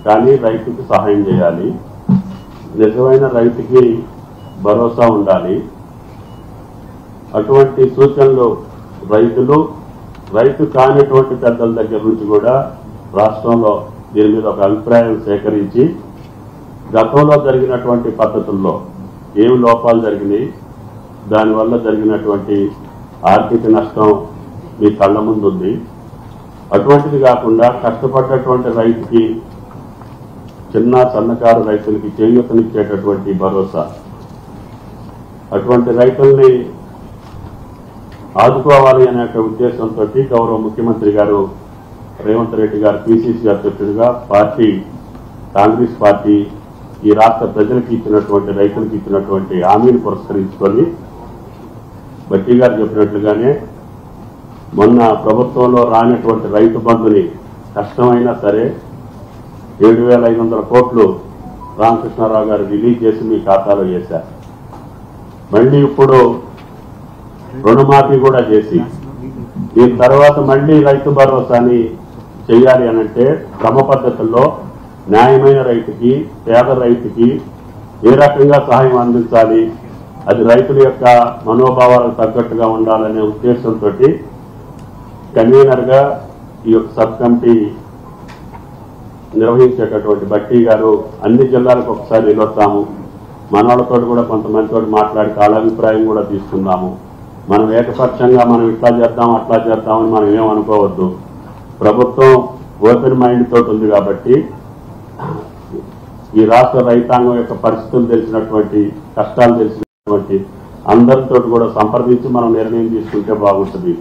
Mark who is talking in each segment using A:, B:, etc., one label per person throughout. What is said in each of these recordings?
A: కానీ రైతుకి సహాయం చేయాలి. నిజమైన రైతుకి భరోసా ఉండాలి. అటువంటి సూచనలు రైతు కానిటువంటి పెద్దల దగ్గర నుంచి కూడా రాష్ట్రంలో దీని మీద ఒక అభిప్రాయం సేకరించి గతంలో జరిగినటువంటి పద్ధతుల్లో ఏమి లోపాలు జరిగినాయి, దానివల్ల జరిగినటువంటి ఆర్థిక నష్టం మీ కళ్ళ ముందు ఉంది. అటువంటిది కాకుండా కష్టపడ్డటువంటి రైతుకి, చిన్న సన్నకారు రైతులకి చేయూతనిచ్చేటటువంటి భరోసా, అటువంటి రైతుల్ని ఆదుకోవాలి అనే ఉద్దేశంతో గౌరవ ముఖ్యమంత్రి గారు రేవంత్ రెడ్డి గారు పిసిసి అధ్యక్షుడిగా కాంగ్రెస్ పార్టీ ఈ రాష్ట్ర ప్రజలకు ఇచ్చినటువంటి, రైతులకు ఇచ్చినటువంటి హామీని పురస్కరించుకొని బట్టి గారు చెప్పినట్లుగానే మొన్న ప్రభుత్వంలో రానటువంటి రైతు బంధుని కష్టమైనా సరే 7,500 కోట్లు రామకృష్ణారావు గారు రిలీజ్ చేసి మీ ఖాతాలో వేశారు. మళ్ళీ ఇప్పుడు రుణమాఫీ కూడా చేసి దీని తర్వాత మళ్లీ రైతు భరోసాని చేయాలి అనంటే క్రమ పద్ధతుల్లో న్యాయమైన రైతుకి, పేద రైతుకి ఏ రకంగా సహాయం అందించాలి, అది రైతుల యొక్క మనోభావాలకు తగ్గట్టుగా ఉండాలనే ఉద్దేశంతో కన్వీనర్ గా ఈ యొక్క సబ్ కమిటీ నిర్వహించేటటువంటి బట్టి గారు అన్ని జిల్లాలకు ఒకసారి వెళ్ళొస్తాము, మనవాళ్ళతో కూడా కొంతమందితో మాట్లాడి వాళ్ళ అభిప్రాయం కూడా తీసుకుందాము. మనం ఏకపక్షంగా మనం ఇట్లా చేద్దాం అట్లా చేద్దామని మనం ఏమనుకోవద్దు. ప్రభుత్వం ఓపెన్ మైండ్ తోటి ఉంది కాబట్టి ఈ రాష్ట్ర రైతాంగం యొక్క పరిస్థితులు తెలిసినటువంటి, కష్టాలు తెలిసినటువంటి అందరితో కూడా సంప్రదించి మనం నిర్ణయం తీసుకుంటే బాగుంటుంది.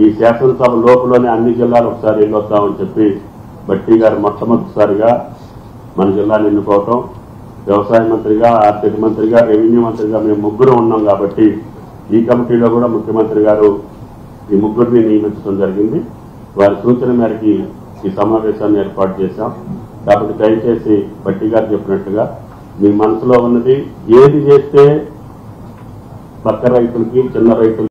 A: ఈ శాసనసభ లోపులోనే అన్ని జిల్లాలు ఒకసారి వెళ్ళొద్దామని చెప్పి బట్టి గారు మొట్టమొదటిసారిగా మన జిల్లాను ఎన్నుకోవటం, వ్యవసాయ మంత్రిగా, ఆర్థిక మంత్రిగా, రెవెన్యూ మంత్రిగా మేము ముగ్గురు ఉన్నాం కాబట్టి ఈ కమిటీలో కూడా ముఖ్యమంత్రి గారు ఈ ముగ్గురిని నియమించడం జరిగింది. వారి సూచన మేరకి ఈ సమావేశాన్ని ఏర్పాటు చేశాం. కాబట్టి దయచేసి బట్టి గారు చెప్పినట్టుగా మీ మనసులో ఉన్నది ఏది చేస్తే పక్క రైతులకి, చిన్న రైతులకి